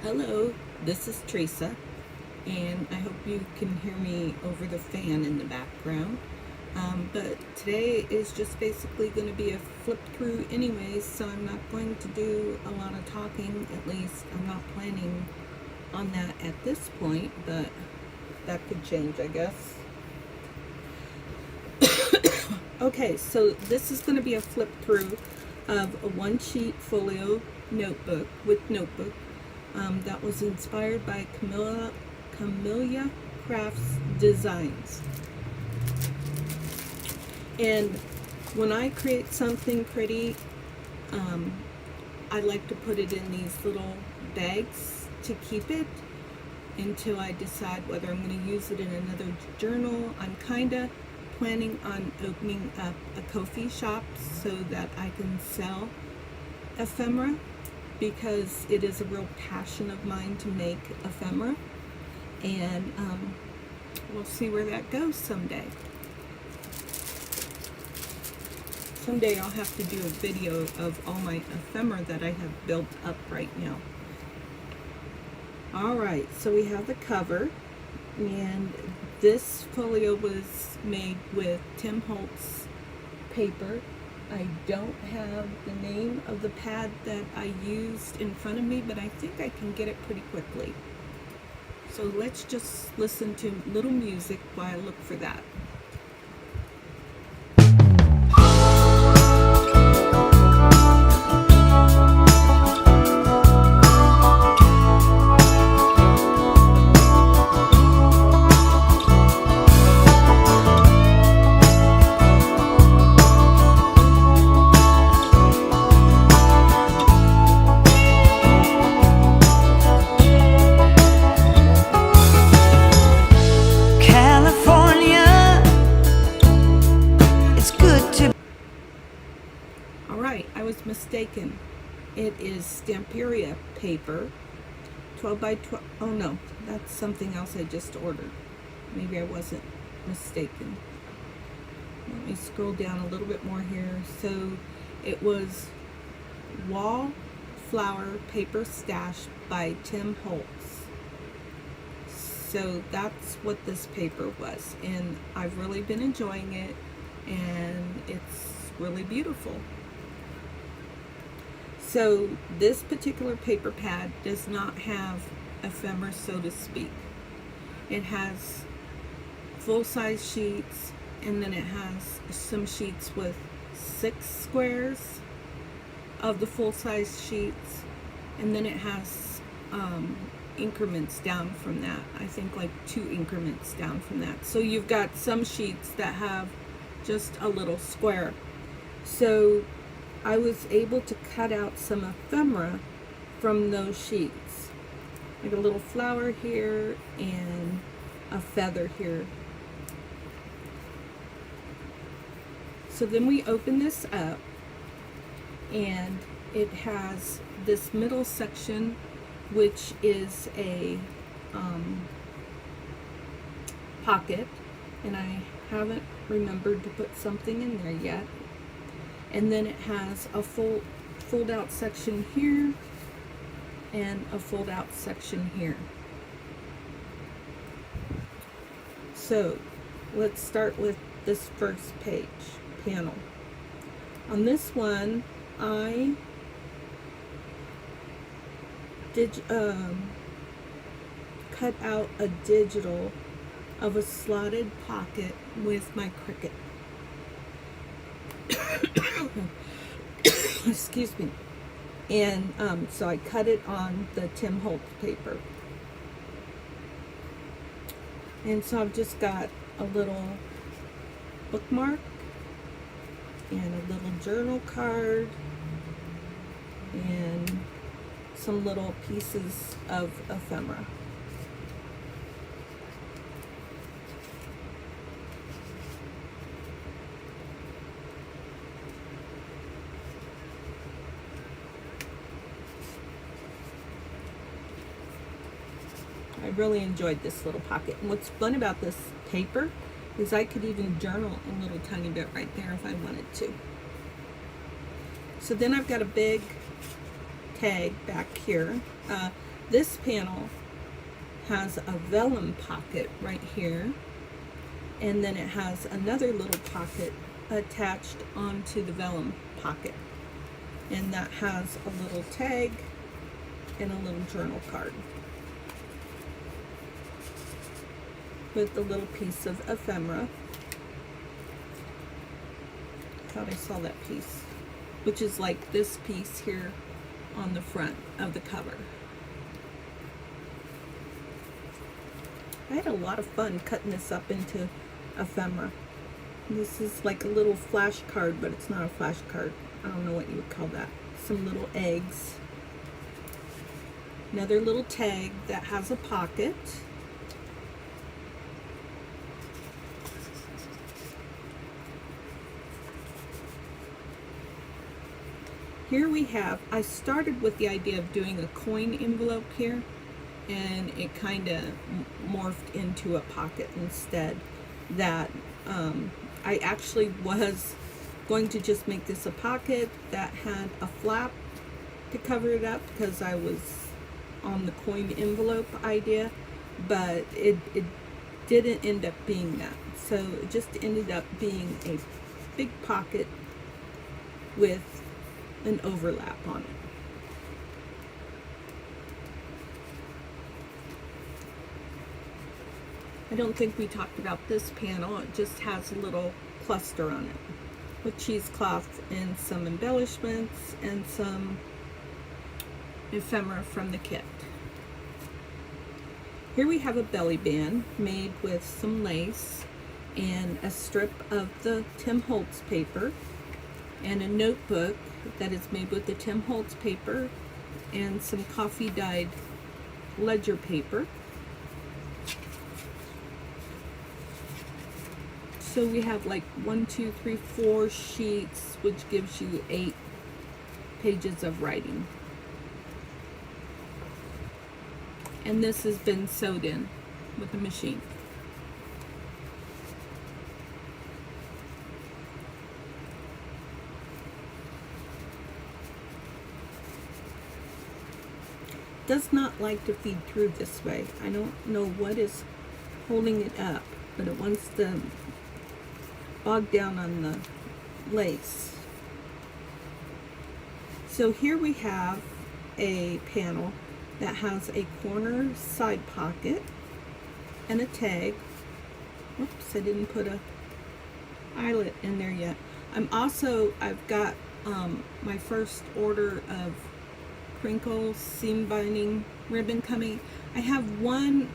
Hello, this is Teresa, and I hope you can hear me over the fan in the background. But today is just basically going to be a flip through anyways, so I'm not going to do a lot of talking. At least I'm not planning on that at this point, but that could change, I guess. Okay, so this is going to be a flip through of a one sheet folio notebook with notebook that was inspired by Camelia Crafts Designs. And when I create something pretty, I like to put it in these little bags to keep it until I decide whether I'm going to use it in another journal. I'm kind of planning on opening up a Ko-fi shop so that I can sell ephemera, because it is a real passion of mine to make ephemera, and we'll see where that goes someday. Someday I'll have to do a video of all my ephemera that I have built up right now. Alright, so we have the cover, and this folio was made with Tim Holtz paper. I don't have the name of the pad that I used in front of me, but I think I can get it pretty quickly. So let's just listen to little music while I look for that. Alright, I was mistaken. It is Stampin Up paper, 12 by 12. Oh no, that's something else I just ordered. Maybe I wasn't mistaken. Let me scroll down a little bit more here. So it was Wallflower Paper Stash by Tim Holtz. So that's what this paper was, and I've really been enjoying it, and it's really beautiful. So this particular paper pad does not have ephemera, so to speak. It has full-size sheets, and then it has some sheets with 6 squares of the full-size sheets, and then it has increments down from that. I think like 2 increments down from that. So you've got some sheets that have just a little square. So I was able to cut out some ephemera from those sheets, like a little flower here and a feather here. So then we open this up, and it has this middle section, which is a pocket, and I haven't remembered to put something in there yet. And then it has a fold out section here and a fold out section here. So let's start with this first panel. On this one, I did cut out a digital of a slotted pocket with my Cricut. Excuse me. And so I cut it on the Tim Holtz paper. And so I've just got a little bookmark and a little journal card and some little pieces of ephemera. I really enjoyed this little pocket. And what's fun about this paper is I could even journal a little tiny bit right there if I wanted to. So then I've got a big tag back here. This panel has a vellum pocket right here, and then it has another little pocket attached onto the vellum pocket, and that has a little tag and a little journal card with a little piece of ephemera. Thought I saw that piece, which is like this piece here on the front of the cover. I had a lot of fun cutting this up into ephemera. This is like a little flash card, but it's not a flash card. I don't know what you would call that. Some little eggs. Another little tag that has a pocket. Here we have, I started with the idea of doing a coin envelope here, and it kind of morphed into a pocket instead. That I actually was going to just make this a pocket that had a flap to cover it up because I was on the coin envelope idea, but it didn't end up being that. So it just ended up being a big pocket with an overlap on it. I don't think we talked about this panel. It just has a little cluster on it with cheesecloth and some embellishments and some ephemera from the kit. Here we have a belly band made with some lace and a strip of the Tim Holtz paper and a notebook that is made with the Tim Holtz paper and some coffee dyed ledger paper. So we have like 1, 2, 3, 4 sheets, which gives you 8 pages of writing. And this has been sewed in with a machine. Does not like to feed through this way. I don't know what is holding it up, but it wants to bog down on the lace. So here we have a panel that has a corner side pocket and a tag. Oops, I didn't put a eyelet in there yet. I've got my first order of crinkle seam binding ribbon coming. I have one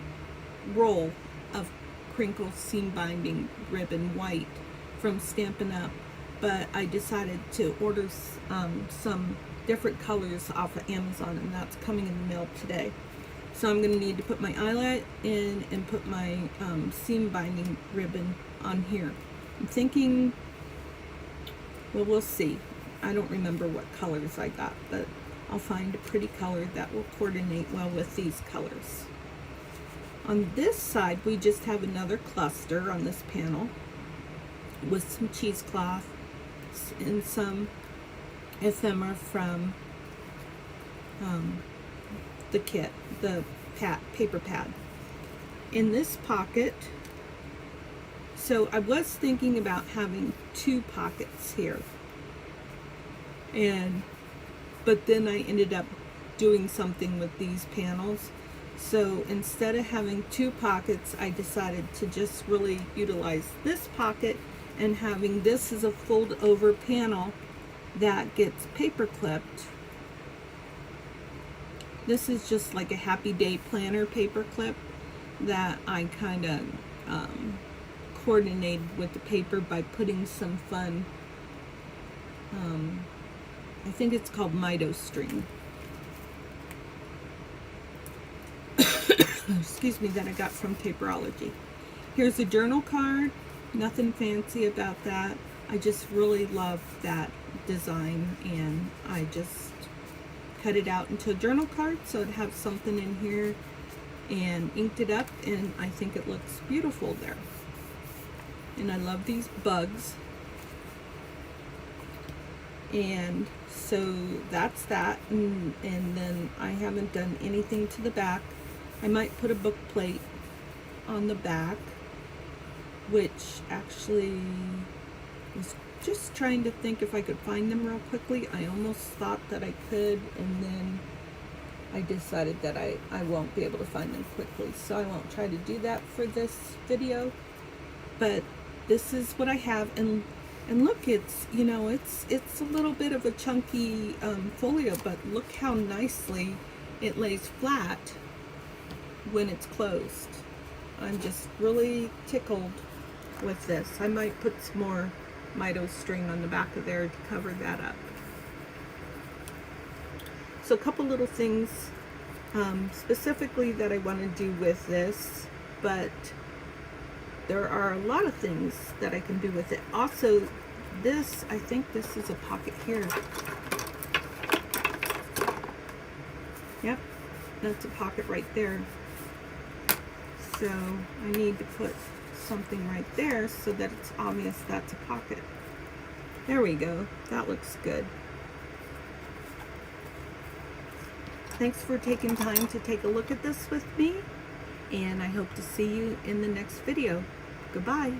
roll of crinkle seam binding ribbon white from Stampin' Up, but I decided to order some different colors off of Amazon, and that's coming in the mail today. So I'm going to need to put my eyelet in and put my seam binding ribbon on here. I'm thinking, well, we'll see. I don't remember what colors I got, but I'll find a pretty color that will coordinate well with these colors. On this side, we just have another cluster on this panel with some cheesecloth and some ephemera from the kit, the paper pad. In this pocket, so I was thinking about having 2 pockets here, but then I ended up doing something with these panels. So instead of having 2 pockets, I decided to just really utilize this pocket and having this as a fold over panel that gets paper clipped. This is just like a Happy Day planner paper clip that I kind of coordinated with the paper by putting some fun, I think it's called Mito string. Excuse me, that I got from Paperology. Here's a journal card. Nothing fancy about that. I just really love that design, and I just cut it out into a journal card so it has something in here and inked it up, and I think it looks beautiful there. And I love these bugs. And so that's that, and then I haven't done anything to the back. I might put a book plate on the back, which actually was just trying to think if I could find them real quickly. I almost thought that I could, and then I decided that I won't be able to find them quickly, so I won't try to do that for this video. But this is what I have, and look, it's, you know, it's a little bit of a chunky folio, but look how nicely it lays flat when it's closed. I'm just really tickled with this. I might put some more Mito string on the back of there to cover that up. So a couple little things specifically that I want to do with this, but there are a lot of things that I can do with it. Also, this, I think this is a pocket here. Yep, that's a pocket right there. So I need to put something right there so that it's obvious that's a pocket. There we go. That looks good. Thanks for taking time to take a look at this with me, and I hope to see you in the next video. Goodbye.